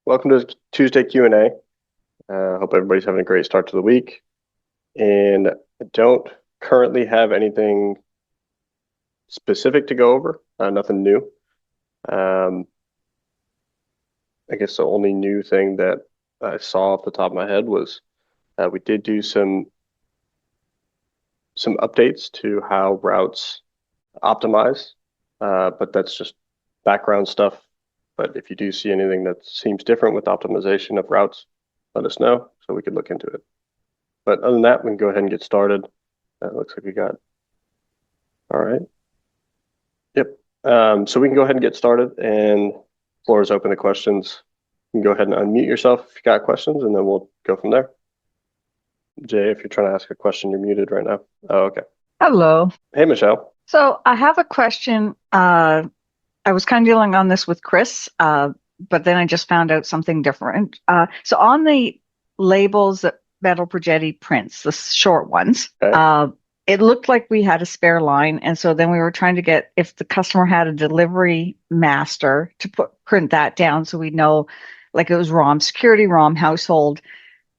Welcome to Tuesday Q&A. Hope everybody's having a great start to the week. And I don't currently have anything specific to go over, nothing new. I guess the only new thing that I saw off the top of my head was we did do some updates to how routes optimize, but that's just background stuff. But if you do see anything that seems different with optimization of routes, let us know so we could look into it. But other than that, we can go ahead and get started. Looks like we got, all right. Yep. So we can go ahead and get started, and floor is open to questions. You can go ahead and unmute yourself if you got questions, and then we'll go from there. Jay, if you're trying to ask a question, you're muted right now. Oh, okay. Hello. Hey, Michelle. So I have a question. I was kind of dealing on this with Chris, but then I just found out something different. So on the labels that Metal Progetti prints, the short ones, Okay. it looked like we had a spare line. And so then we were trying to get if the customer had a delivery master to print that down so we know like it was ROM, security ROM, household.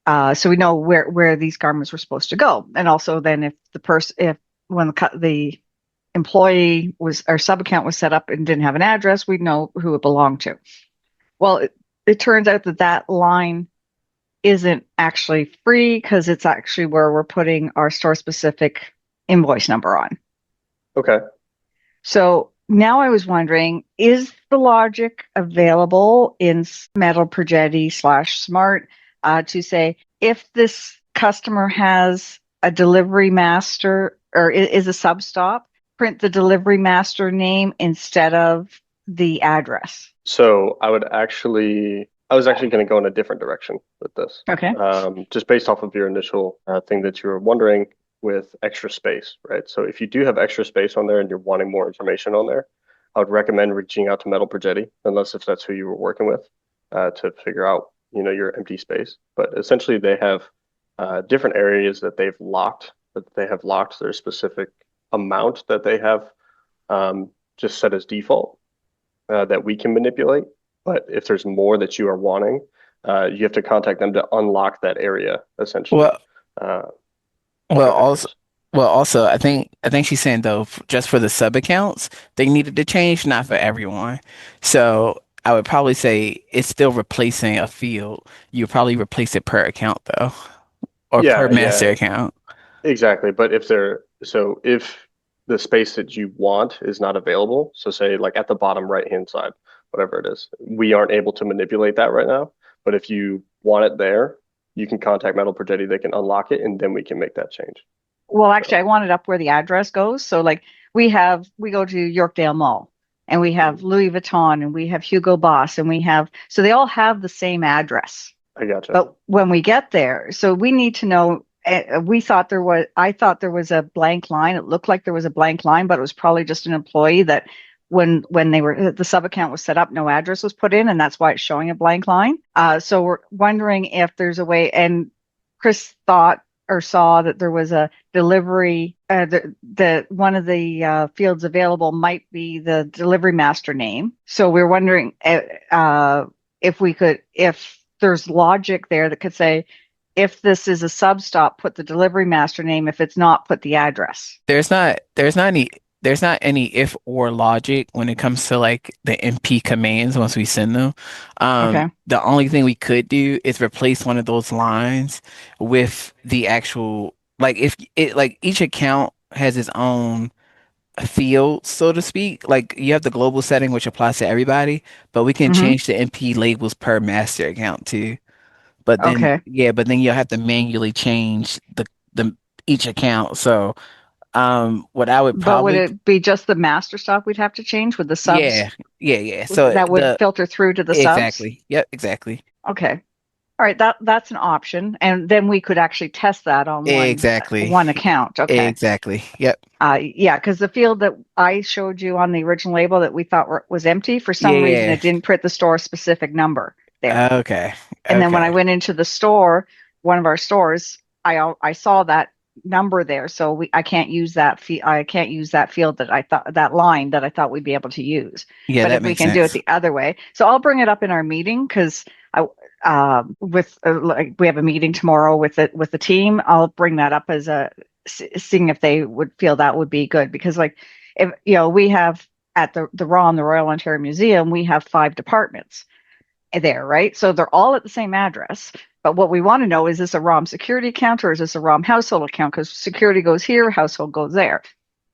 So we know where these garments were supposed to go. And also then if the person, if when the employee was or sub account was set up and didn't have an address, we'd know who it belonged to. Well, it turns out that that line isn't actually free because it's actually where we're putting our store specific invoice number on. Okay. So now I was wondering, is the logic available in Metal Progetti / Smart to say if this customer has a delivery master or is a sub stop, print the delivery master name instead of the address? So I was actually going to go in a different direction with this. Okay. Just based off of your initial thing that you were wondering with extra space, right? So if you do have extra space on there and you're wanting more information on there, I would recommend reaching out to Metal Progetti, unless if that's who you were working with, to figure out, your empty space. But essentially, they have different areas that they have locked their specific amount that they have just set as default that we can manipulate. But if there's more that you are wanting, you have to contact them to unlock that area, essentially. Well, Uh, Go well, ahead, also, Chris. also, I think she's saying though, just for the sub accounts, they needed to change, not for everyone. So I would probably say it's still replacing a field. You probably replace it per account though, or per Yeah, master yeah, account. exactly. But if the space that you want is not available, so say like at the bottom right hand side, whatever it is, we aren't able to manipulate that right now. But if you want it there, you can contact Metal Progetti. They can unlock it, and then we can make that change. Well, actually, So, I want it up where the address goes. So, like, we go to Yorkdale Mall and we have mhm, Louis Vuitton and we have Hugo Boss and so they all have the same address. I gotcha. But when we get there, so we need to know. I thought there was a blank line. It looked like there was a blank line, but it was probably just an employee that when the sub account was set up, no address was put in, and that's why it's showing a blank line. So we're wondering if there's a way. And Chris thought or saw that there was a delivery. The one of the fields available might be the delivery master name. So we're wondering if there's logic there that could say, if this is a sub stop, put the delivery master name. If it's not, put the address. There's not any if or logic when it comes to like the MP commands once we send them. Okay. The only thing we could do is replace one of those lines with the actual like if it like each account has its own field, so to speak. Like you have the global setting which applies to everybody, but we can Hmm. change the MP labels per master account too. But then Okay. yeah, but then you'll have to manually change the each account. So what I would But would probably it be just the master stop we'd have to change with the subs yeah, yeah, yeah. So that would the filter through to the subs? exactly. Yep, exactly. Okay. All right, that's an option. And then we could actually test that on Exactly. one account. Okay. Exactly. Yep. Yeah, because the field that I showed you on the original label that we thought was empty, for some reason Yeah. it didn't print the store specific number there. Okay. And then when I Okay. went into the store, one of our stores, I saw that number there, so I can't use that field that I thought that line that I thought we'd be able to use. Yeah, But that if we makes can do it sense. the other way, so I'll bring it up in our meeting because I with like we have a meeting tomorrow with the team. I'll bring that up as seeing if they would feel that would be good because like if we have at the ROM, the Royal Ontario Museum, we have 5 departments there, right? So they're all at the same address. But what we want to know is this a ROM security account or is this a ROM household account? Because security goes here, household goes there.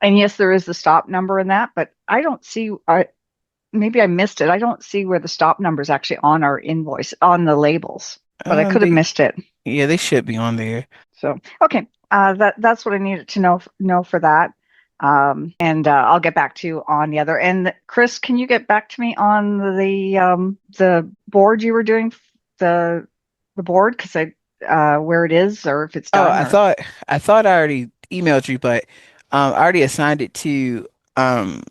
And yes, there is the stop number in that, but I don't see. Maybe I missed it. I don't see where the stop number is actually on our invoice on the labels, but I could have They missed it. yeah, they should be on there. So okay, that's what I needed to know for that. And I'll get back to you on the other. And Chris, can you get back to me on the board you were doing the the board because I where it is or if it's Oh, done or I thought I already emailed you, but I already assigned it to um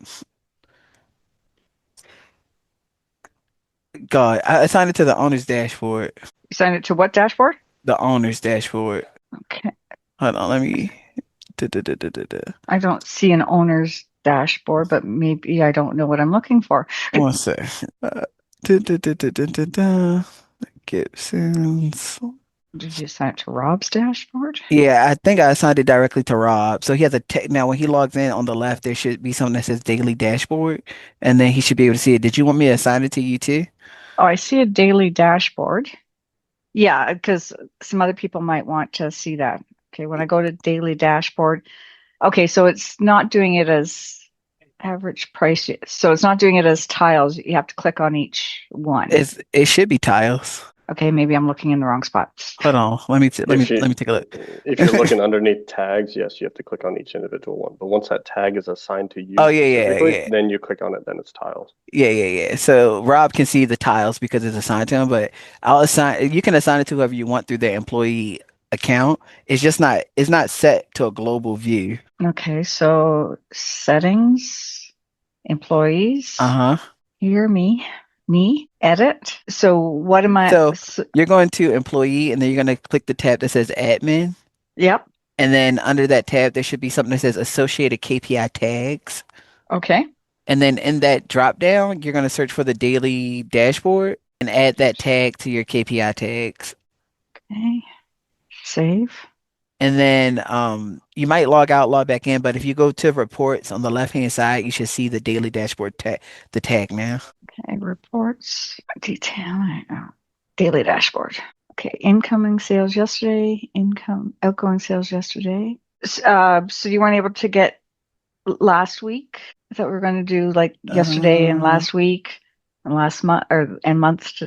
God, I assigned it to the owner's dashboard. you signed it to what dashboard? The owner's dashboard. Okay, Hold on, let me. Da, da, da, da, da, da. I don't see an owner's dashboard, but maybe I don't know what I'm looking for. One sec. Da, da, da, da, da, da, da. Gibson's. Did you sign it to Rob's dashboard? Yeah, I think I assigned it directly to Rob. So he has a tech now. When he logs in on the left, there should be something that says daily dashboard, and then he should be able to see it. Did you want me to assign it to you too? Oh, I see a daily dashboard. Yeah, because some other people might want to see that. Okay, when I go to daily dashboard, okay, so it's not doing it as average price. So it's not doing it as tiles. You have to click on each one. It should be tiles. Okay, maybe I'm looking in the wrong spot. Hold on. If Let you me take a look. if you're looking underneath tags, yes, you have to click on each individual one. But once that tag is assigned to you Oh specifically, then you click on it, then it's tiles. yeah. So Rob can see the tiles because it's assigned to him, but you can assign it to whoever you want through their employee account. It's not set to a global view. Okay, so settings, employees, Uh-huh. here, me, edit. So what am I? So you're going to employee and then you're going to click the tab that says admin. Yep. And then under that tab, there should be something that says associated KPI tags. Okay. And then in that drop down, you're going to search for the daily dashboard and add that tag to your KPI tags. Okay. Save. And then you might log out, log back in, but if you go to reports on the left-hand side, you should see the daily dashboard tag, the tag now. Okay, reports, detail, daily dashboard. Okay, incoming sales yesterday, outgoing sales yesterday. So you weren't able to get last week? I thought we were going to do like yesterday and Uh, last week and last month and months.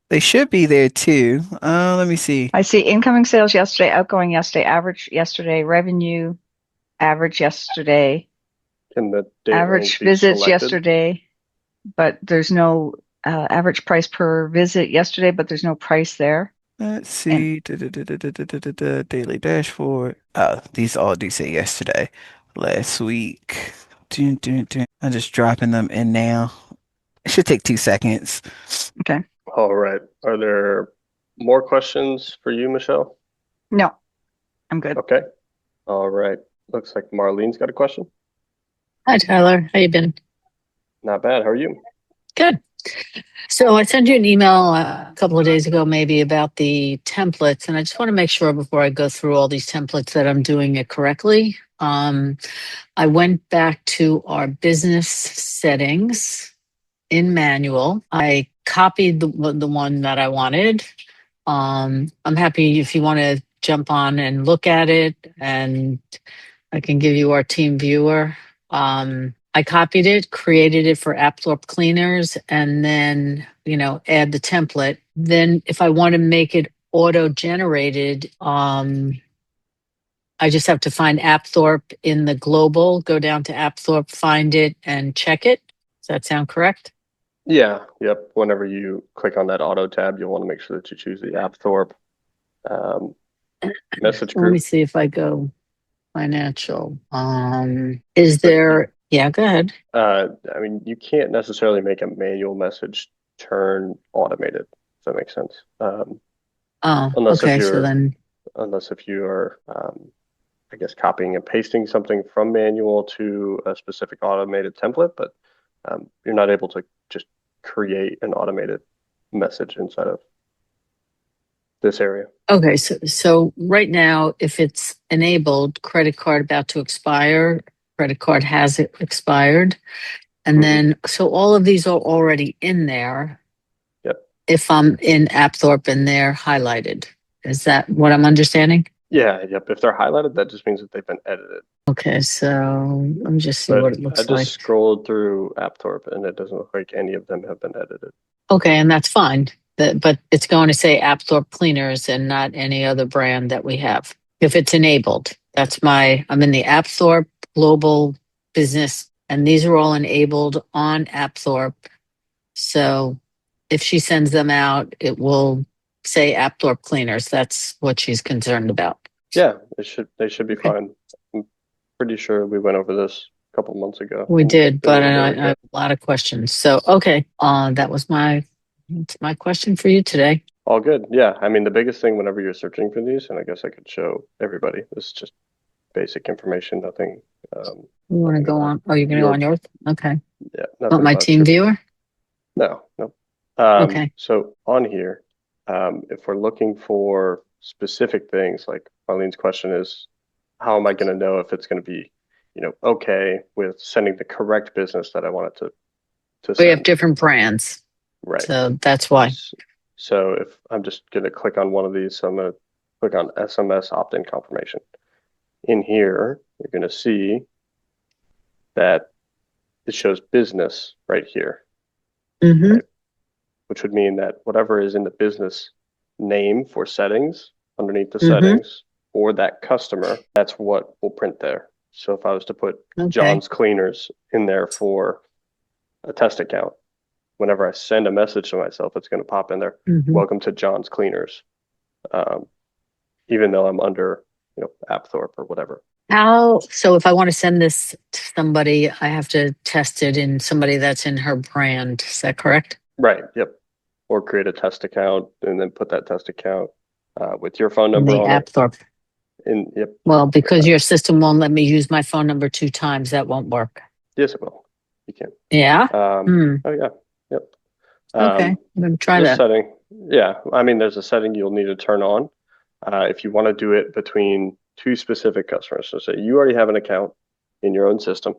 they should be there too. Let me see. I see incoming sales yesterday, outgoing yesterday, average yesterday, revenue average yesterday, Can the date average range be visits selected? yesterday, but there's no average price per visit yesterday, but there's no price there. Let's And see. Daily dashboard. Oh, these all do say yesterday, last week. I'm just dropping them in now. It should take 2 seconds. okay, All right. Are there more questions for you, Michelle? no, I'm good. Okay. All right. Looks like Marlene's got a question. Hi, Tyler. How you been? Not bad. How are you? Good. So I sent you an email a couple of days ago, maybe about the templates, and I just want to make sure before I go through all these templates that I'm doing it correctly. I went back to our business settings in manual. I copied the one that I wanted. I'm happy if you want to jump on and look at it, and I can give you our team viewer. I copied it, created it for Apthorpe cleaners, and then, add the template. Then if I want to make it auto-generated, I just have to find Apthorpe in the global, go down to Apthorpe, find it, and check it. Does that sound correct? Yeah. Yep. Whenever you click on that auto tab, you'll want to make sure that you choose the Apthorpe message Let me group. see if I go financial. Is there, yeah, go ahead. I mean, you can't necessarily make a manual message turn automated, if that makes sense. Oh, Unless if okay. So you're then, unless if you are, I guess, copying and pasting something from manual to a specific automated template, but you're not able to just create an automated message inside of this area. Okay, so right now, if it's enabled, credit card about to expire, credit card has it expired, and Mhm. then so all of these are already in there. Yep. If I'm in Apthorpe and they're highlighted, is that what I'm understanding? Yeah, yep. If they're highlighted, that just means that they've been edited. Okay, so let me just see But what it I looks just like. scrolled through Apthorpe and it doesn't look like any of them have been edited. Okay, and that's fine. But it's going to say Apthorpe Cleaners and not any other brand that we have. If it's enabled, I'm in the Apthorpe Global Business, and these are all enabled on Apthorpe. So if she sends them out, it will say Apthorpe Cleaners. That's what she's concerned about. Yeah, they should be Okay. fine. I'm pretty sure we went over this a couple months ago. We did, but They I were good. have a lot of questions. So, okay, that's my question for you today. All good. Yeah, I mean the biggest thing whenever you're searching for these, and I guess I could show everybody, this is just basic information, nothing. You want to nothing go about on? Oh, you're going to go on yours? Okay. Yeah, Want nothing my about team viewer? No, no. Okay. So on here, if we're looking for specific things, like Marlene's question is, how am I going to know if it's going to be, okay with sending the correct business that I want it to We have send? different brands. Right. So that's why. So if I'm just going to click on one of these, so I'm going to click on SMS opt-in confirmation. In here, you're going to see that it shows business right here, Mm-hmm. right? Which would mean that whatever is in the business name for settings underneath the Mm-hmm. settings or that customer, that's what will print there. So if I was to put Okay. John's Cleaners in there for a test account, whenever I send a message to myself, it's going to pop in there, Mm-hmm. welcome to John's Cleaners, even though I'm under, Apthorpe or whatever. So if I want to send this to somebody, I have to test it in somebody that's in her brand. Is that correct? Right. Yep. Or create a test account and then put that test account with your phone In number the on it. Apthorpe. Yep. Well, because your system won't let me use my phone number 2 times, that won't work. Yes, it will. You can. Yeah. Oh yeah. Yep. Okay. I'm going to try This that. setting, yeah. I mean, there's a setting you'll need to turn on if you want to do it between two specific customers. So say you already have an account in your own system.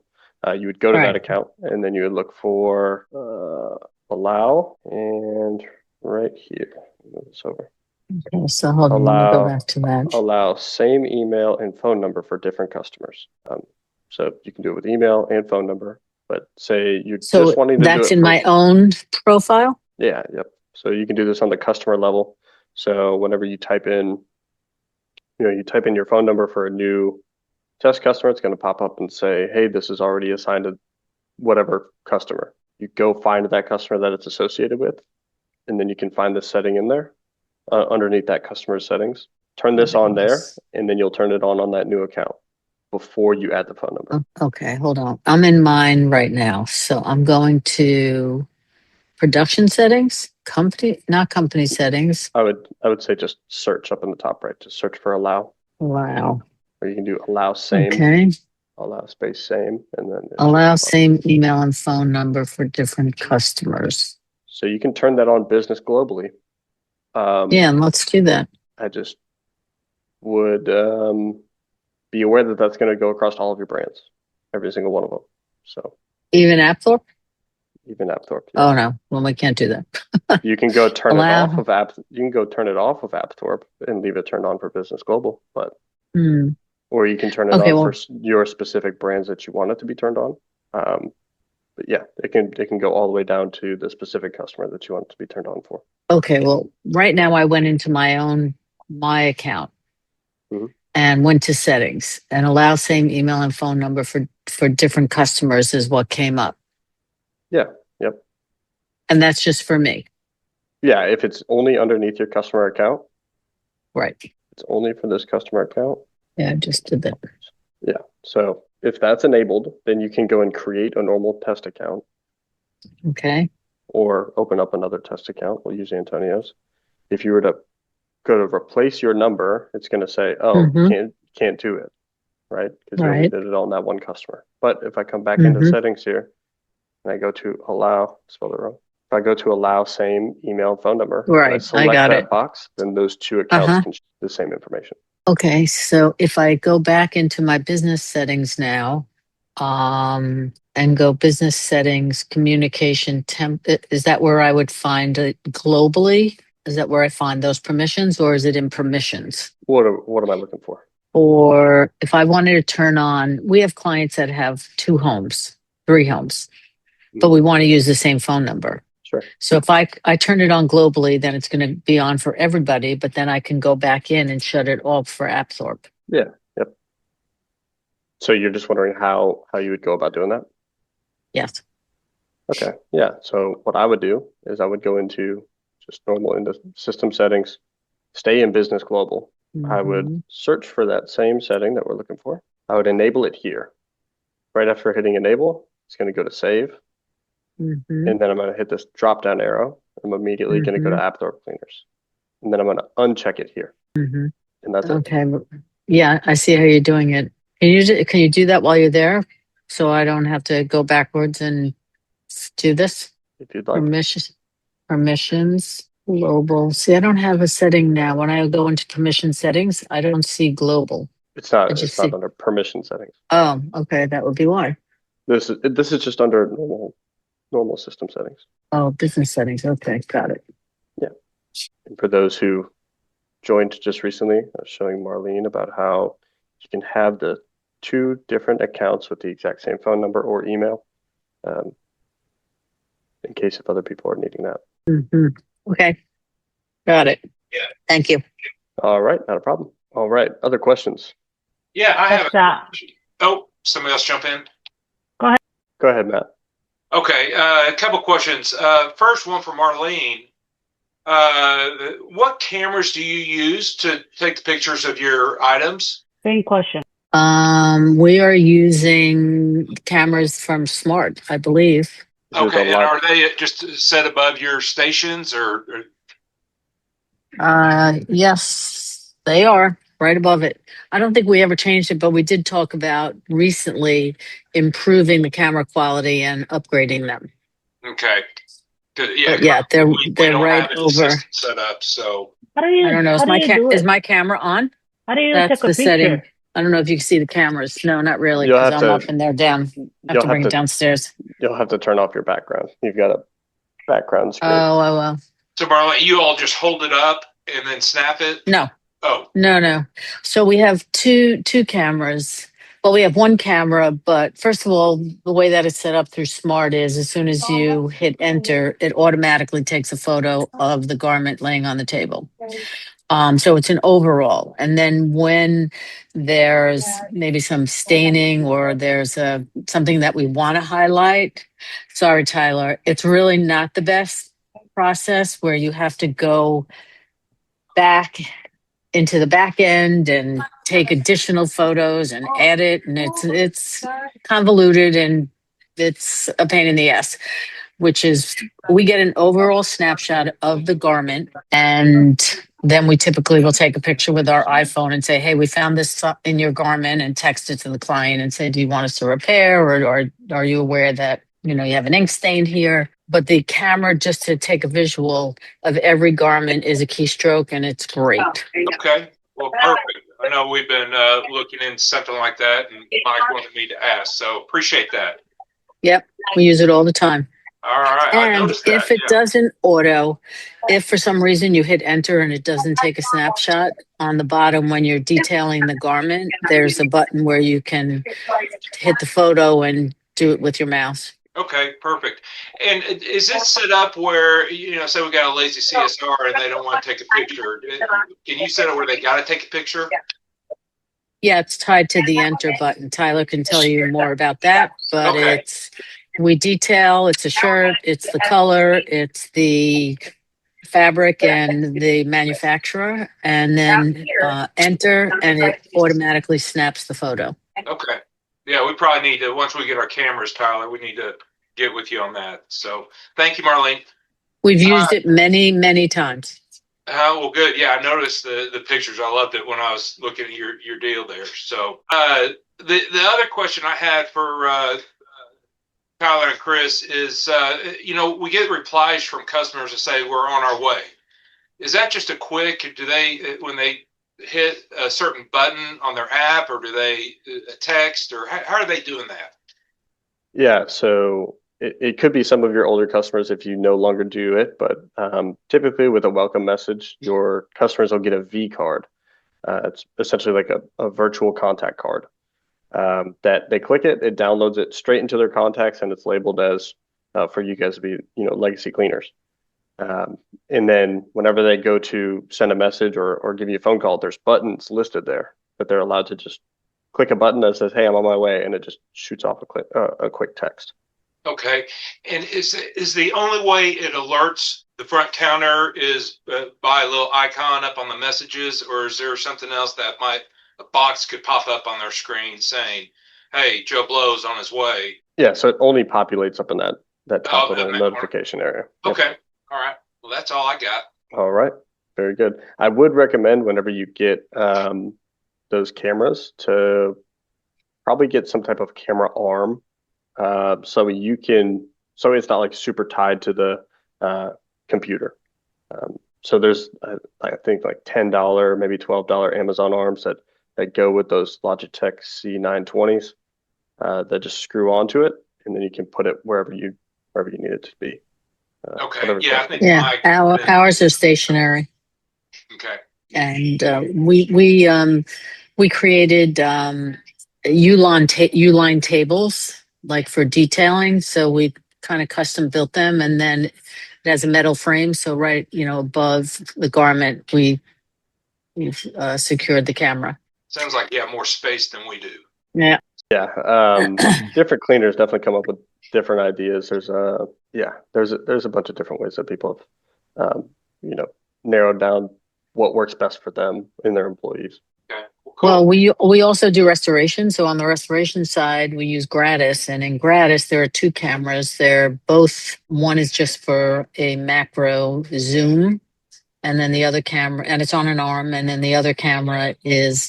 You would go to that Right. account and then you would look for allow and right here. Move this over. Okay. So hold on. Let me go back to that. Allow same email and phone number for different customers. So you can do it with email and phone number, but say you're So just wanting to do that's it in my own profile? Yeah, yep. So you can do this on the customer level. So whenever you type in, you type in your phone number for a new test customer, it's going to pop up and say, hey, this is already assigned to whatever customer. You go find that customer that it's associated with, and then you can find this setting in there underneath that customer's settings. Turn this on there, and then you'll turn it on that new account before you add the phone number. Okay, hold on. I'm in mine right now. So I'm going to production settings, not company settings. I would say just search up in the top right. Just search for allow. Wow. Or you can do allow same. Okay. Allow space same, and then Allow same email and phone number for different customers. So you can turn that on business globally. Yeah, and let's do that. I just would be aware that that's going to go across all of your brands, every single one of them. So even Apthorpe? Even Apthorpe. Yeah. Oh no, well we can't do that. You can go turn it Allow. off of You can go turn it off of Apthorpe and leave it turned on for business global, but or you can turn it on for your specific brands that you want it to be turned on. But yeah, it can go all the way down to the specific customer that you want it to be turned on for. Okay, well, right now I went into my account and went to settings and allow same email and phone number for different customers is what came up. Yeah. Yep. And that's just for me. Yeah, if it's only underneath your customer account. Right. It's only for this customer account. Yeah, I just did that. Yeah. So if that's enabled, then you can go and create a normal test account. Okay. Or open up another test account. We'll use Antonio's. If you were to go to replace your number, it's going to say, "Oh, can't do it," right? Because you only did it on that one customer. But if I come back into settings here and I go to allow, spelled it wrong. If I go to allow same email and phone number, and I Right. I select got that it. box, then those two accounts Uh-huh. can share the same information. Okay. So if I go back into my business settings now, and go business settings, communication temp, is that where I would find it globally? Is that where I find those permissions, or is it in permissions? What am I looking for? Or if I wanted to turn on, we have clients that have 2 homes, 3 homes, but we want to use the same phone number. Sure. So if I turn it on globally, then it's going to be on for everybody, but then I can go back in and shut it off for Apthorpe. Yeah. Yep. So you're just wondering how you would go about doing that? Yes. Okay. Yeah. So what I would do is I would go into just normal into system settings, stay in business global. I would search for that same setting that we're looking for. I would enable it here. Right after hitting enable, it's going to go to save. And then I'm going to hit this drop down arrow. I'm immediately going to go to Apthorpe Cleaners. And then I'm going to uncheck it here. And that's it. Okay. Yeah, I see how you're doing it. Can you do that while you're there, so I don't have to go backwards and do this? If you'd like. Permissions, global. See, I don't have a setting now. When I go into permission settings, I don't see global. It's not under permission settings. Oh, okay. That would be why. This is just under normal system settings. Oh, business settings. Okay, got it. Yeah. And for those who joined just recently, I was showing Marlene about how you can have the 2 different accounts with the exact same phone number or email, in case if other people are needing that. Okay, got it. Yeah. Thank you. All right, not a problem. All right, other questions? Yeah, I have. that. Oh, somebody else jump in. Go ahead, Matt. Okay, a couple questions. First one for Marlene. What cameras do you use to take the pictures of your items? Same question. We are using cameras from Smart, I believe. Okay, and are they just set above your stations or? Yes, they are right above it. I don't think we ever changed it, but we did talk about recently improving the camera quality and upgrading them. Okay. Yeah, But yeah, they're we don't right have any over. system set up, so How do you? I don't know. Is my camera on? How do you That's take a the picture? setting. I don't know if you can see the cameras. No, not really, You'll because have I'm to- up and they're down. I have to bring it downstairs. You'll have to turn off your background. You've got a background screen. Oh, well. so Marlene, you all just hold it up and then snap it? No. Oh, No. So we have two cameras. Well, we have one camera, but first of all, the way that it's set up through Smart is as soon as you hit enter, it automatically takes a photo of the garment laying on the table. So it's an overall. And then when there's maybe some staining or there's something that we want to highlight, sorry, Tyler, it's really not the best process where you have to go back into the back end and take additional photos and edit, and it's convoluted and it's a pain in the ass, which is we get an overall snapshot of the garment, and then we typically will take a picture with our iPhone and say, hey, we found this in your garment, and text it to the client and say, do you want us to repair, or are you aware that you have an ink stain here? But the camera, just to take a visual of every garment, is a keystroke, and it's great. okay. Well, perfect. I know we've been looking into something like that, and Mike wanted me to ask, so appreciate that. Yep, we use it all the time. All right. I And noticed that, if it doesn't if for some reason you hit enter and it doesn't take a snapshot, on the bottom when you're detailing the garment, there's a button where you can hit the photo and do it with your mouse. Okay, perfect. And is it set up where, say we got a lazy CSR and they don't want to take a picture? Can you set it where they got to take a picture? Yeah, it's tied to the enter button. Tyler can tell you more about that, but Okay. we detail, it's a shirt, it's the color, it's the fabric and the manufacturer, and then enter, and it automatically snaps the photo. Okay. Yeah, we probably need to, once we get our cameras, Tyler, we need to get with you on that. So thank you, Marlene. We've used it many, many times. Well, good. Yeah, I noticed the pictures. I loved it when I was looking at your deal there. So the other question I had for Tyler and Chris, is we get replies from customers that say we're on our way. Is that just a quick? Do they when they hit a certain button on their app, or do they text, or how are they doing that? Yeah, so it could be some of your older customers if you no longer do it, but typically with a welcome message, your customers will get a V card. It's essentially like a virtual contact card that they click it, it downloads it straight into their contacts, and it's labeled as for you guys to be, legacy cleaners. And then whenever they go to send a message or give you a phone call, there's buttons listed there that they're allowed to just click a button that says, "Hey, I'm on my way," and it just shoots off a quick text. Okay, and is the only way it alerts the front counter is by a little icon up on the messages, or is there something else that a box could pop up on their screen saying, "Hey, Joe Blow's on his way"? Yeah, so it only populates up in that top little notification area. Yep. Okay, all right. Well, that's all I got. All right, very good. I would recommend whenever you get those cameras to probably get some type of camera arm, so it's not like super tied to the computer. So there's I think like $10, maybe $12 Amazon arms that go with those Logitech C920s that just screw onto it, and then you can put it wherever you need it to be. Okay. Yeah, I think ours are stationary. Okay. And we created U-line tables like for detailing. So we kind of custom built them, and then it has a metal frame. So right, above the garment, we've secured the camera. Sounds like you have more space than we do. Yeah. Yeah. Different cleaners definitely come up with different ideas. There's a bunch of different ways that people have narrowed down what works best for them and their employees. Okay. Cool. Well, we also do restoration. So on the restoration side, we use Gratis, and in Gratis there are two cameras. One is just for a macro zoom, and then the other camera, and it's on an arm, and then the other camera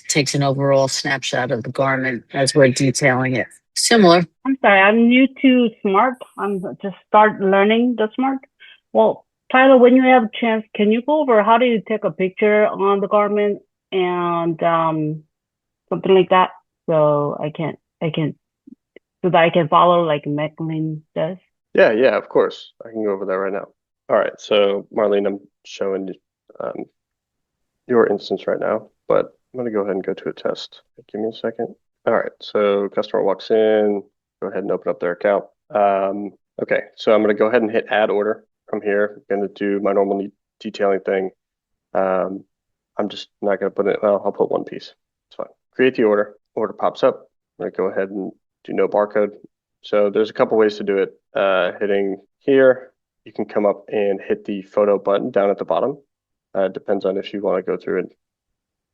takes an overall snapshot of the garment as we're detailing it. Similar. I'm sorry, I'm new to Smart. I'm just start learning the Smart. Well, Tyler, when you have a chance, can you go over how do you take a picture on the garment and something like that, so so that I can follow like Maclean does? Yeah, of course. I can go over that right now. All right, so Marlene, I'm showing your instance right now, but I'm going to go ahead and go to a test. Give me a second. All right, so customer walks in, go ahead and open up their account. Okay, so I'm going to go ahead and hit add order from here. I'm going to do my normal detailing thing. I'm just not going to put it, well, I'll put one piece. It's fine. Create the order. Order pops up. I'm going to go ahead and do no barcode. So there's a couple ways to do it. Hitting here, you can come up and hit the photo button down at the bottom. Depends on if you want to go through and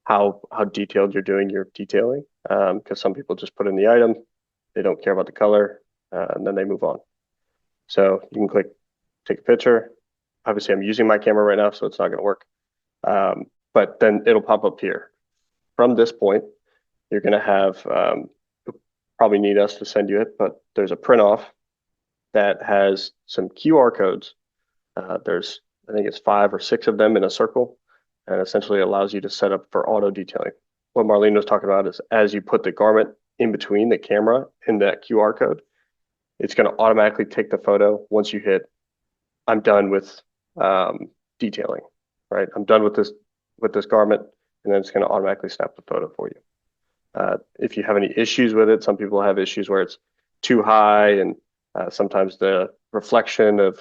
how detailed you're doing your detailing. Because some people just put in the item, they don't care about the color, and then they move on. So you can click take a picture. Obviously, I'm using my camera right now, so it's not going to work. But then it'll pop up here. From this point, you're going to have, you'll probably need us to send you it, but there's a print off that has some QR codes. There's, I think it's 5 or 6 of them in a circle, and essentially allows you to set up for auto detailing. What Marlene was talking about is as you put the garment in between the camera and that QR code, it's going to automatically take the photo once you hit, I'm done with detailing, right? I'm done with this garment, and then it's going to automatically snap the photo for you. If you have any issues with it, some people have issues where it's too high, and sometimes the reflection of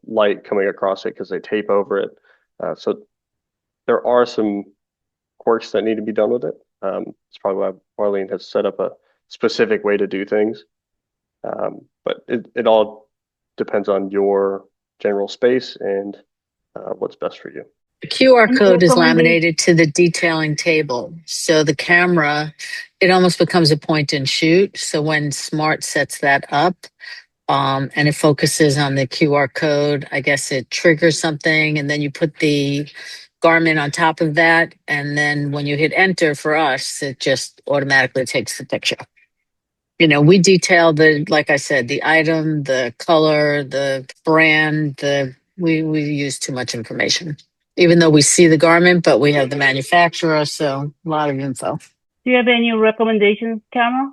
light coming across it because they tape over it. So there are some quirks that need to be done with it. It's probably why Marlene has set up a specific way to do things. But it all depends on your general space and what's best for you. The QR code is laminated to the detailing table. So the camera, it almost becomes a point and shoot. So when Smart sets that up, and it focuses on the QR code, I guess it triggers something, and then you put the garment on top of that. And then when you hit enter for us, it just automatically takes the picture. We detail like I said, the item, the color, the brand, we use too much information. Even though we see the garment, but we have the manufacturer, so a lot of info. Do you have any recommendations, camera,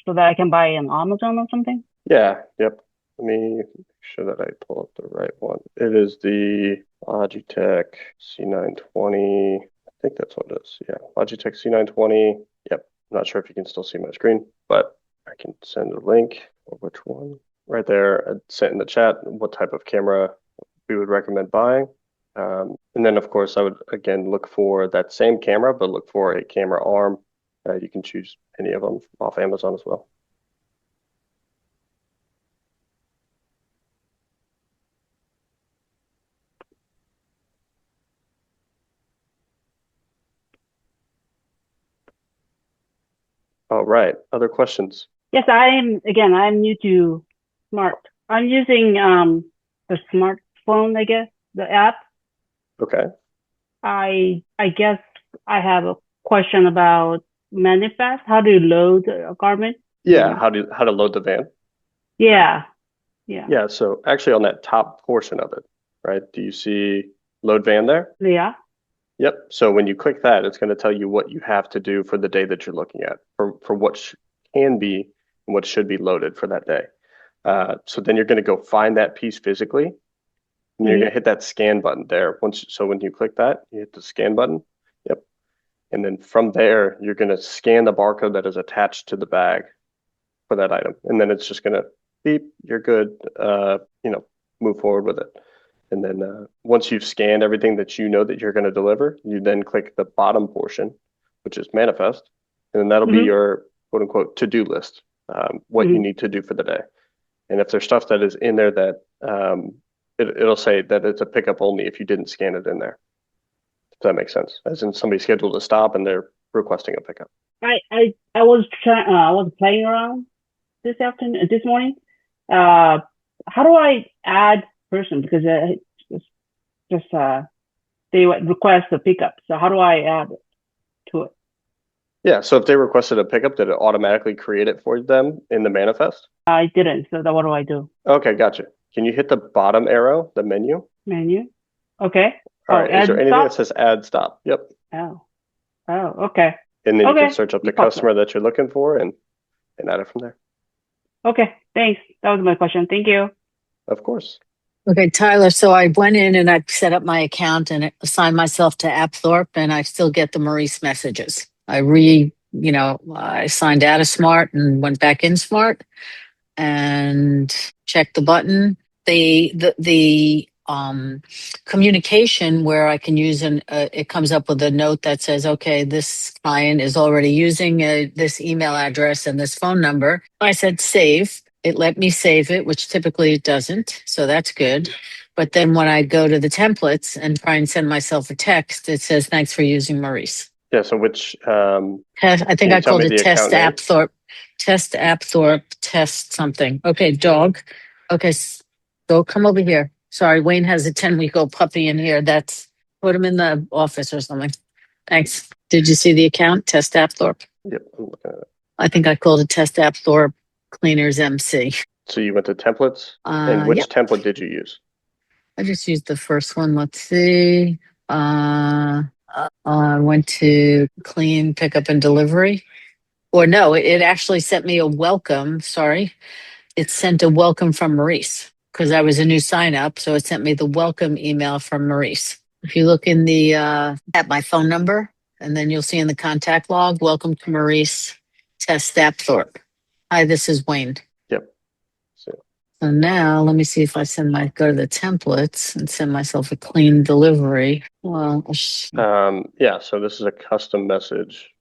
so that I can buy on Amazon or something? Yeah, yep. Let me make sure that I pull up the right one. It is the Logitech C920. I think that's what it is. Yeah, Logitech C920. Yep. I'm not sure if you can still see my screen, but I can send a link or which one. Right there, I sent in the chat what type of camera we would recommend buying. And then, of course, I would again look for that same camera, but look for a camera arm. You can choose any of them off Amazon as well. All right. Other questions? Yes, I'm new to Smart. I'm using the smartphone, I guess, the app. Okay. I guess I have a question about manifest. How do you load a garment? Yeah, how to load the van? Yeah. Yeah, so actually on that top portion of it, right? Do you see load van there? Yeah. Yep. So when you click that, it's going to tell you what you have to do for the day that you're looking at, for what can be and what should be loaded for that day. So then you're going to go find that piece physically, and you're going to hit that scan button there. So when you click that, you hit the scan button. Yep. And then from there, you're going to scan the barcode that is attached to the bag for that item, and then it's just going to beep, you're good. Move forward with it. And then once you've scanned everything that you know that you're going to deliver, you then click the bottom portion, which is manifest, and then that'll be your quote unquote to-do list, what you need to do for the day. And if there's stuff that is in there that it'll say that it's a pickup only if you didn't scan it in there. If that makes sense. As in somebody scheduled a stop and they're requesting a pickup. I was playing around this morning. How do I add person? Because they request a pickup. So how do I add it to it? Yeah, so if they requested a pickup, did it automatically create it for them in the manifest? I didn't. So what do I do? Okay, gotcha. Can you hit the bottom arrow, the menu? Menu. Okay. All right. Is there anything that says add stop? Yep. Oh, okay. And then you can search up the customer that you're looking for and add it from there. Okay, thanks. That was my question. Thank you. Of course. Okay, Tyler. So I went in and I set up my account and assigned myself to Apthorpe, and I still get the Maurice messages. I signed out of Smart and went back in Smart and checked the button. The communication where I can use it comes up with a note that says, okay, this client is already using this email address and this phone number. I said save. It let me save it, which typically it doesn't. So that's good. But then when I go to the templates and try and send myself a text, it says, thanks for using Maurice. Yeah. So which, I think I called it test Apthorpe, test something. Okay. Dog. Okay. Go come over here. Sorry. Wayne has a 10-week-old puppy in here. Put him in the office or something. Thanks. Did you see the account? Test Apthorpe. Yep. I'm looking at it. I think I called it test Apthorpe Cleaners MC. So you went to templates, and which template did you use? I just used the first one. Let's see. I went to clean, pickup, and delivery. Or no, it actually sent me a welcome. Sorry. It sent a welcome from Maurice because I was a new sign up. So it sent me the welcome email from Maurice. If you look in at my phone number, and then you'll see in the contact log, welcome to Maurice, test Apthorpe. Hi, this is Wayne. Yep. So now let me see if I go to the templates and send myself a clean delivery. Well, yeah. So this is a custom message.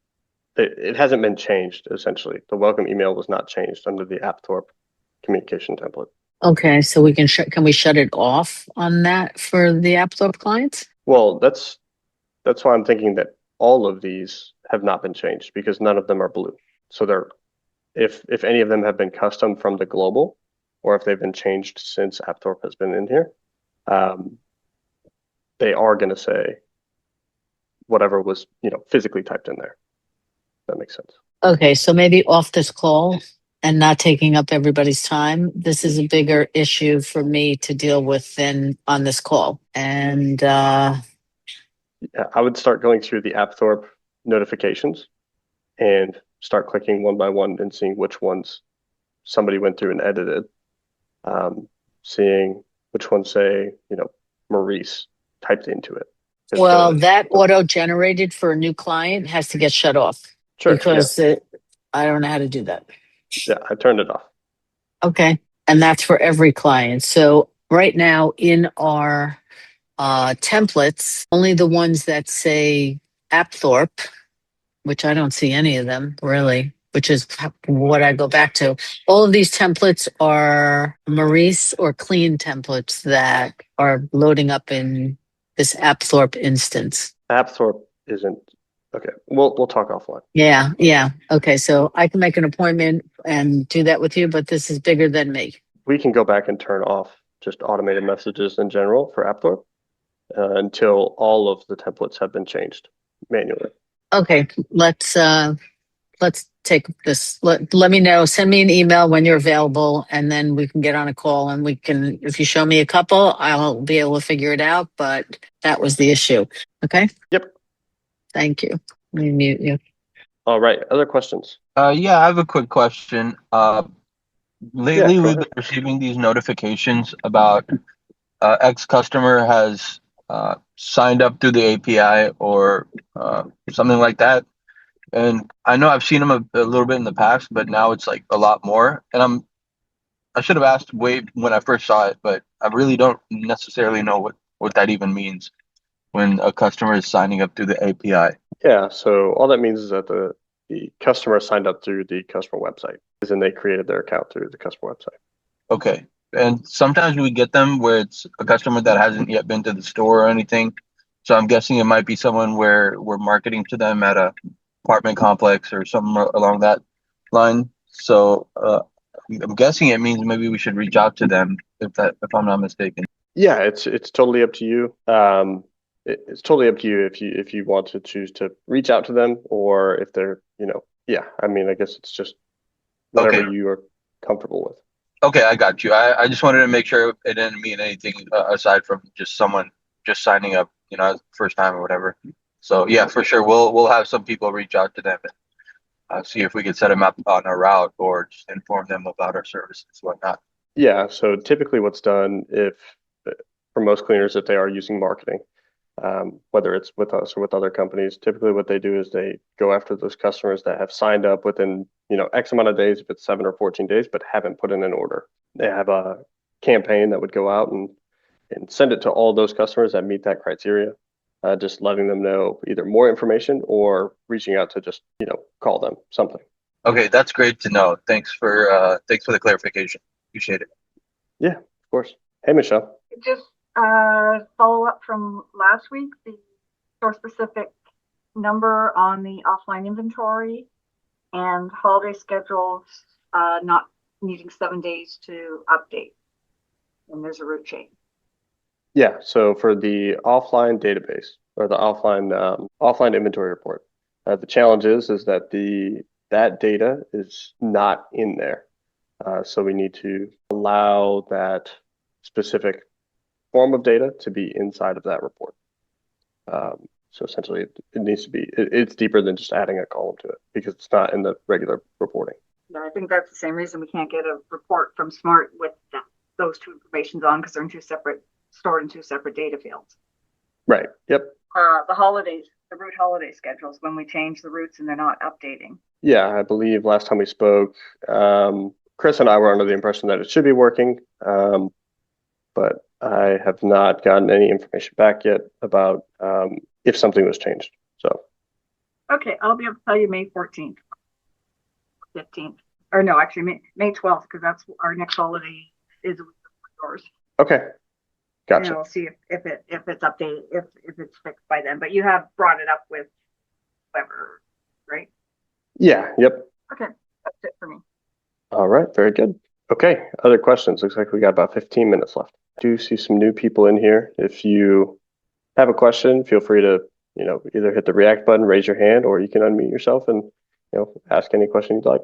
It hasn't been changed, essentially. The welcome email was not changed under the Apthorpe communication template. Okay, so can we shut it off on that for the Apthorpe clients? Well, that's why I'm thinking that all of these have not been changed because none of them are blue. So if any of them have been custom from the global, or if they've been changed since Apthorpe has been in here, they are going to say whatever was physically typed in there. That makes sense. Okay, so maybe off this call and not taking up everybody's time. This is a bigger issue for me to deal with than on this call. And Yeah, I would start going through the AppThorpe notifications and start clicking one by one and seeing which ones somebody went through and edited. Seeing which ones say, Maurice typed into it. well, that auto generated for a new client has to get shut off Sure, because I don't know how to do that. yeah, I turned it off. Okay. And that's for every client. So right now in our templates, only the ones that say Apthorpe, which I don't see any of them really, which is what I go back to. All of these templates are Maurice or clean templates that are loading up in this Apthorpe instance. AppThorpe isn't okay. We'll talk offline. Yeah. Okay, so I can make an appointment and do that with you, but this is bigger than me. We can go back and turn off just automated messages in general for AppThorpe until all of the templates have been changed manually. Okay, let's take this. Let me know. Send me an email when you're available, and then we can get on a call and we can. If you show me a couple, I'll be able to figure it out. But that was the issue. Okay. Yep. Thank you. Let me mute you. All right. Other questions? Yeah, I have a quick question. Lately, Yeah, go we've ahead. been receiving these notifications about X customer has signed up through the API or something like that. And I know I've seen them a little bit in the past, but now it's like a lot more. And I should have asked way when I first saw it, but I really don't necessarily know what that even means when a customer is signing up through the API. Yeah. So all that means is that the customer signed up through the customer website, and they created their account through the customer website. Okay. And sometimes we get them where it's a customer that hasn't yet been to the store or anything. So I'm guessing it might be someone where we're marketing to them at a apartment complex or something along that line. So I'm guessing it means maybe we should reach out to them if I'm not mistaken. Yeah, it's totally up to you. It's totally up to you if you want to choose to reach out to them or if they're, yeah, I mean, I guess it's just whatever Okay. you are comfortable with. Okay, I got you. I just wanted to make sure it didn't mean anything aside from just someone just signing up, first time or whatever. So yeah, for sure, we'll have some people reach out to them and see if we can set them up on a route or just inform them about our services, whatnot. Yeah, so typically what's done for most cleaners, if they are using marketing, whether it's with us or with other companies, typically what they do is they go after those customers that have signed up within, X amount of days, if it's 7 or 14 days, but haven't put in an order. They have a campaign that would go out and send it to all those customers that meet that criteria, just letting them know either more information or reaching out to just, call them, something. Okay, that's great to know. Thanks for the clarification. Appreciate it. Yeah, of course. Hey, Michelle. Just follow up from last week, the store specific number on the offline inventory and holiday schedules not needing 7 days to update. And there's a route change. Yeah, so for the offline database or the offline inventory report, the challenge is that that data is not in there. So we need to allow that specific form of data to be inside of that report. So essentially, it needs to be, it's deeper than just adding a column to it because it's not in the regular reporting. Yeah, I think that's the same reason we can't get a report from Smart with those two informations on because they're stored in two separate data fields. Right. Yep. The route holiday schedules when we change the routes and they're not updating. Yeah, I believe last time we spoke, Chris and I were under the impression that it should be working, but I have not gotten any information back yet about if something was changed. So. Okay, I'll be able to tell you May 14th, 15th, or no, actually May 12th, because that's our next holiday is a week before yours. Okay, gotcha. And we'll see if it's updated, if it's fixed by then. But you have brought it up with whoever, right? Yeah. Yep. Okay, that's it for me. All right, very good. Okay, other questions? Looks like we got about 15 minutes left. I do see some new people in here. If you have a question, feel free to, either hit the react button, raise your hand, or you can unmute yourself and ask any question you'd like.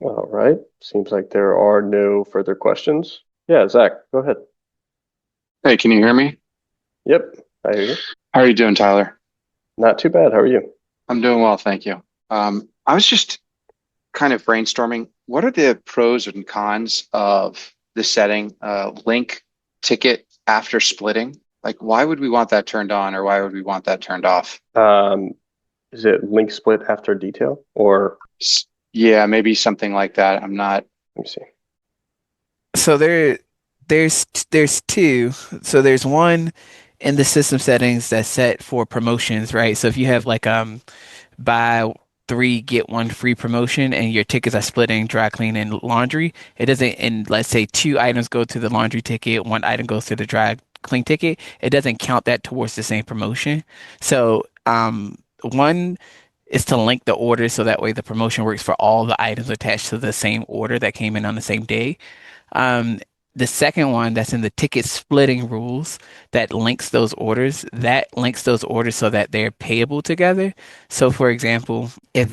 All right. Seems like there are no further questions. Yeah, Zach, go ahead. Hey, can you hear me? Yep, I hear you. How are you doing, Tyler? Not too bad. How are you? I'm doing well, thank you. I was just kind of brainstorming. What are the pros and cons of the setting link ticket after splitting? Like, why would we want that turned on, or why would we want that turned off? Is it link split after detail or Yeah, maybe something like that. I'm not. let me see. So there's two. So there's one in the system settings that's set for promotions, right? So if you have like buy three get one free promotion and your tickets are splitting dry clean and laundry, it doesn't, and let's say two items go to the laundry ticket, one item goes to the dry clean ticket, it doesn't count that towards the same promotion. So one is to link the order so that way the promotion works for all the items attached to the same order that came in on the same day. Um, the second one that's in the ticket splitting rules that links those orders so that they're payable together. So for example, if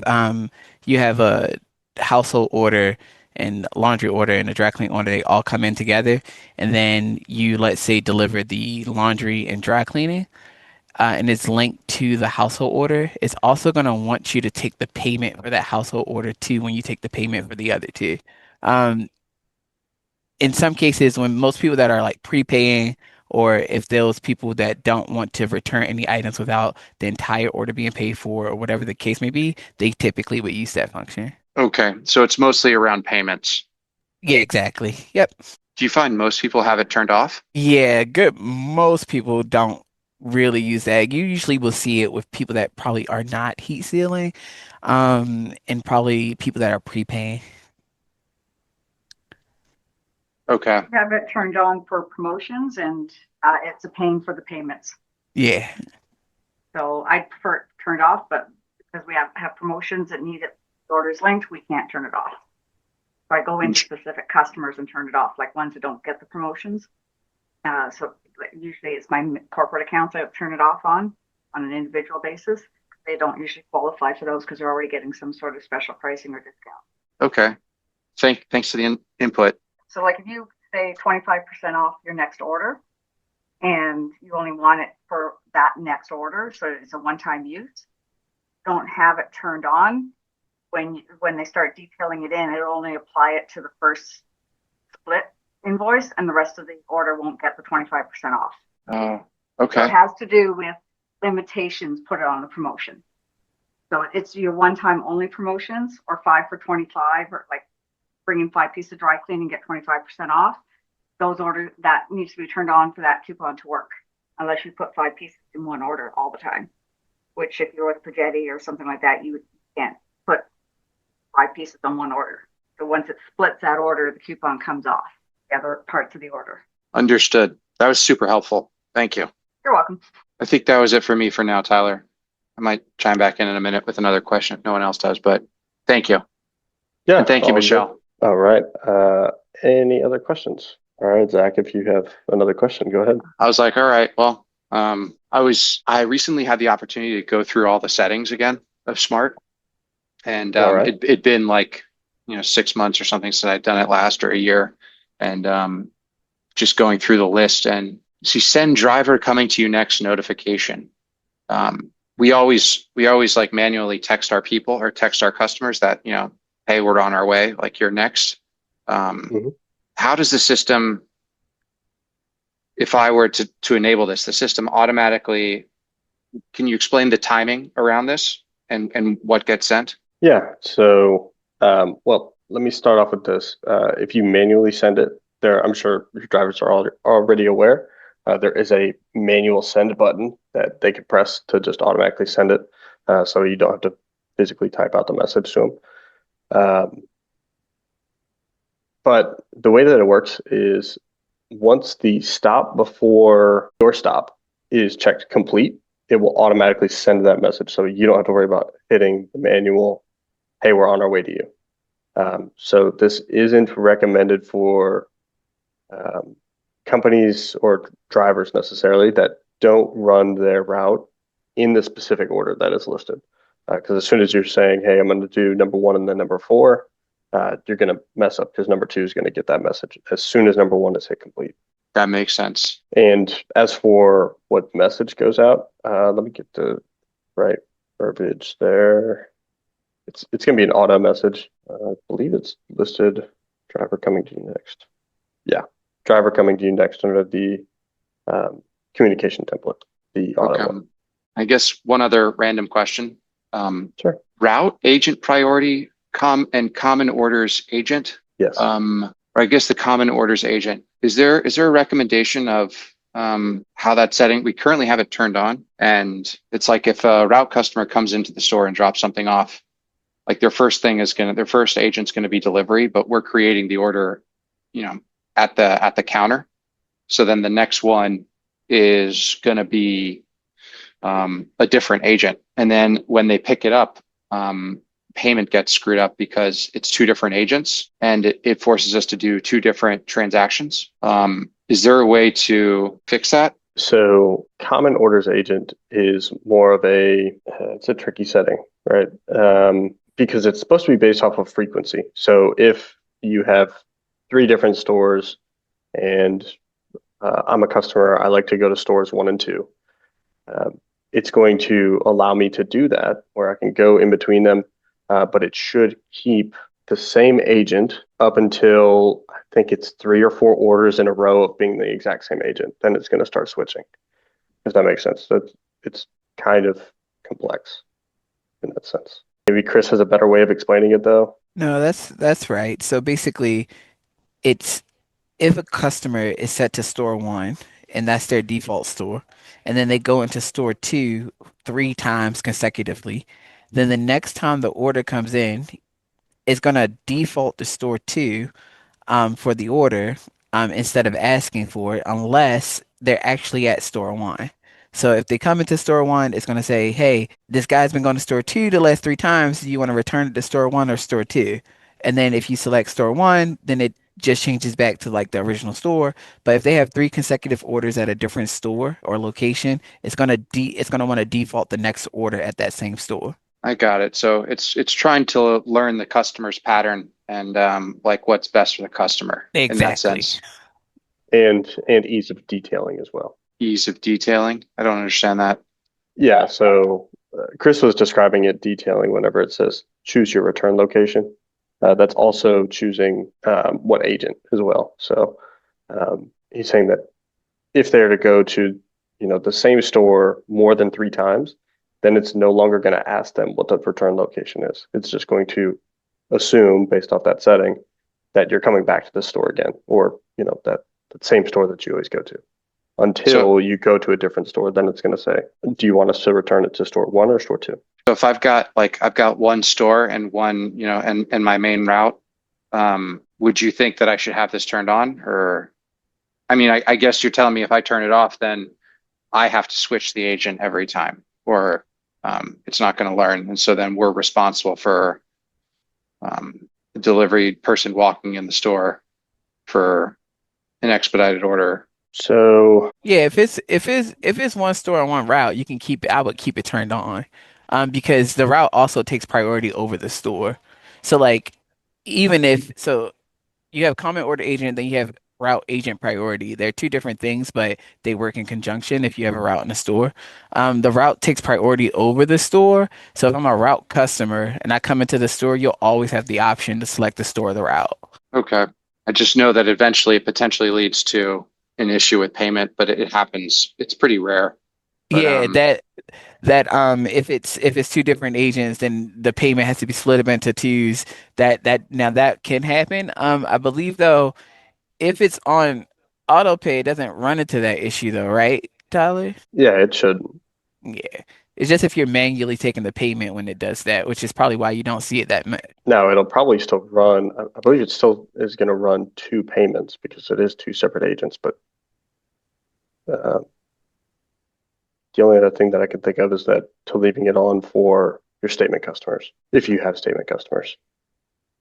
you have a household order and laundry order and a dry clean order, they all come in together, and then you, let's say, deliver the laundry and dry cleaning, and it's linked to the household order, it's also going to want you to take the payment for that household order too when you take the payment for the other two. Um, in some cases, when most people that are like prepaying, or if those people that don't want to return any items without the entire order being paid for, or whatever the case may be, they typically would use that function. Okay, so it's mostly around payments. Yeah, exactly. Yep. Do you find most people have it turned off? Yeah, good. Most people don't really use that. You usually will see it with people that probably are not heat sealing, and probably people that are prepaying. Okay. Have it turned on for promotions, and it's a pain for the payments. Yeah. So I prefer it turned off, but because we have promotions that need it, the orders linked, we can't turn it off. So I go into specific customers and turn it off, like ones that don't get the promotions. So usually it's my corporate accounts I turn it off on an individual basis. They don't usually qualify for those because they're already getting some sort of special pricing or discount. Okay. Thanks for the input. So like if you say 25% off your next order and you only want it for that next order, so it's a one-time use, don't have it turned on. When they start detailing it in, it'll only apply it to the first split invoice, and the rest of the order won't get the 25% off. Oh, So okay. it has to do with limitations put it on the promotion. So it's your one-time only promotions, or 5 for 25, or like bring in 5 pieces of dry cleaning and get 25% off. Those orders that needs to be turned on for that coupon to work, unless you put 5 pieces in one order all the time. Which, if you're with Progetti or something like that, you can't put 5 pieces on one order. So once it splits that order, the coupon comes off the other parts of the order. Understood. That was super helpful. Thank you. You're welcome. I think that was it for me for now, Tyler. I might chime back in a minute with another question if no one else does, but thank you. Yeah. And thank you, all Michelle. good. All right. Any other questions? All right, Zach, if you have another question, go ahead. I was like, all right, well, I recently had the opportunity to go through all the settings again of Smart, and All right. it'd been like 6 months or something since I'd done it last, or a year, and just going through the list and see send driver coming to you next notification. We always like manually text our people or text our customers that hey, we're on our way, like you're next. How does the system, if I were to enable this, the system automatically, can you explain the timing around this and what gets sent? Yeah. So, well, let me start off with this. If you manually send it, I'm sure your drivers are already aware. There is a manual send button that they can press to just automatically send it. So you don't have to physically type out the message to them. But the way that it works is once the stop before your stop is checked complete, it will automatically send that message. So you don't have to worry about hitting the manual, hey, we're on our way to you. So this isn't recommended for companies or drivers necessarily that don't run their route in the specific order that is listed. Because as soon as you're saying, hey, I'm going to do number one and then number four, you're going to mess up because number two is going to get that message as soon as number one is hit complete. That makes sense. And as for what message goes out, let me get the right verbiage there. It's going to be an auto message. I believe it's listed driver coming to you next. Yeah, driver coming to you next under the communication template, the auto one. I guess one other random question. Sure. Route agent priority and common orders agent. Yes. Or I guess the common orders agent. Is there a recommendation of how that setting? We currently have it turned on, and it's like if a route customer comes into the store and drops something off, like their first agent's gonna be delivery, but we're creating the order, at the counter. So then the next one is gonna be a different agent. And then when they pick it up, payment gets screwed up because it's two different agents and it forces us to do two different transactions. Is there a way to fix that? So common orders agent is more of it's a tricky setting, right? Because it's supposed to be based off of frequency. So if you have 3 different stores and I'm a customer, I like to go to stores 1 and 2. It's going to allow me to do that where I can go in between them, but it should keep the same agent up until I think it's 3 or 4 orders in a row of being the exact same agent. Then it's going to start switching, if that makes sense. So it's kind of complex in that sense. Maybe Chris has a better way of explaining it though. No, that's right. So basically, it's if a customer is set to store one and that's their default store, and then they go into store two 3 times consecutively, then the next time the order comes in, it's gonna default to store two for the order instead of asking for it unless they're actually at store one. So if they come into store one, it's going to say, hey, this guy's been going to store two the last 3 times. Do you want to return it to store one or store two? And then if you select store one, then it just changes back to like the original store. But if they have 3 consecutive orders at a different store or location, it's gonna want to default the next order at that same store. I got it. So it's trying to learn the customer's pattern and like what's best for the customer in that Exactly. sense. And ease of detailing as well. Ease of detailing. I don't understand that. Yeah, so Chris was describing it detailing whenever it says choose your return location. That's also choosing what agent as well. So he's saying that if they're to go to, the same store more than 3 times, then it's no longer going to ask them what the return location is. It's just going to assume based off that setting that you're coming back to the store again, or that same store that you always go to. Until you go to a different store, then it's going to say, do you want us to return it to store 1 or store 2? So if I've got one store and one, and my main route, would you think that I should have this turned on? Or, I mean, I guess you're telling me if I turn it off, then I have to switch the agent every time, or it's not going to learn. And so then we're responsible for the delivery person walking in the store for an expedited order. So Yeah, if it's one store and one route, you can keep it. I would keep it turned on, because the route also takes priority over the store. So like, even if so, you have common order agent, then you have route agent priority. They're 2 different things, but they work in conjunction if you have a route in a store. The route takes priority over the store. So if I'm a route customer and I come into the store, you'll always have the option to select the store or the route. Okay. I just know that eventually it potentially leads to an issue with payment, but it happens. It's pretty rare. But Yeah, that if it's 2 different agents, then the payment has to be split up into twos. That now that can happen. I believe though, if it's on auto pay, it doesn't run into that issue though, right, Tyler? yeah, it should. Yeah. It's just if you're manually taking the payment when it does that, which is probably why you don't see it that much. No, it'll probably still run. I believe it still is going to run two payments because it is two separate agents. But uh, the only other thing that I can think of is that to leaving it on for your statement customers, if you have statement customers,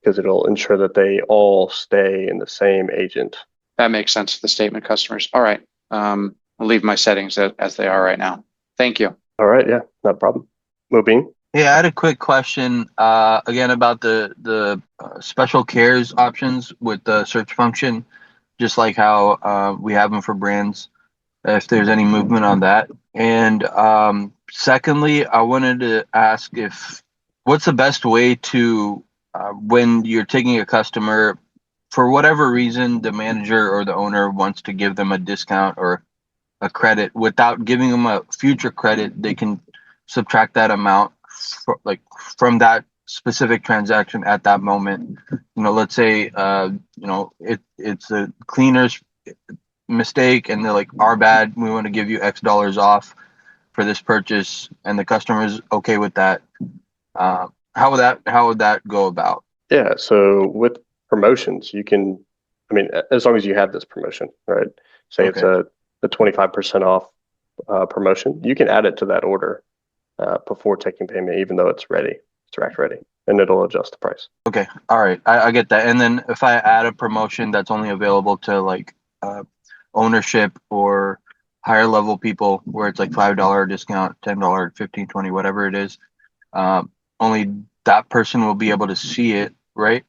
because it'll ensure that they all stay in the same agent. That makes sense to the statement customers. All right. I'll leave my settings as they are right now. Thank you. All right, yeah, not a problem. Mubin? Yeah, I had a quick question again about the special cares options with the search function, just like how we have them for brands. If there's any movement on that. And secondly, I wanted to ask if what's the best way to when you're taking a customer for whatever reason, the manager or the owner wants to give them a discount or a credit without giving them a future credit, they can subtract that amount from that specific transaction at that moment. You know, let's say it's a cleaner's mistake and they're like, our bad, we want to give you X dollars off for this purchase, and the customer is okay with that. How would that go about? Yeah, so with promotions, you can, I mean, as long as you have this promotion, right? Say it's Okay. a 25% off promotion, you can add it to that order before taking payment, even though it's ready, it's rack ready, and it'll adjust the price. Okay. All right. I get that. And then if I add a promotion that's only available to like ownership or higher level people where it's like $5 discount, $10, 15, 20, whatever it is, only that person will be able to see it, right?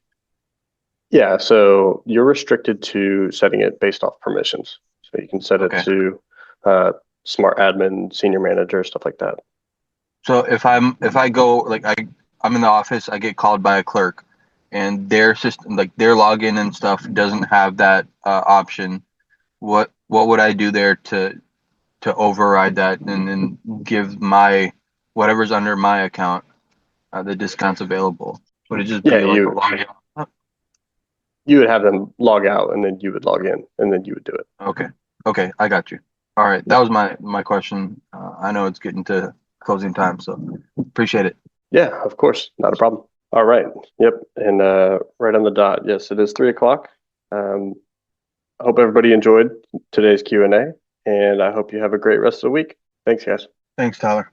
Yeah, so you're restricted to setting it based off permissions. So you can set it Okay. to smart admin, senior manager, stuff like that. So if I go like I'm in the office, I get called by a clerk, and their system like their login and stuff doesn't have that option. What would I do there to override that and then give my whatever's under my account the discounts available? Would it just Yeah, be like a login? you would have them log out and then you would log in and then you would do it. Okay. Okay, I got you. All right, that was my question. I know it's getting to closing time, so appreciate it. Yeah, of course, not a problem. All right. Yep. And right on the dot. Yes, it is 3 o'clock. I hope everybody enjoyed today's Q&A, and I hope you have a great rest of the week. Thanks, guys. Thanks, Tyler.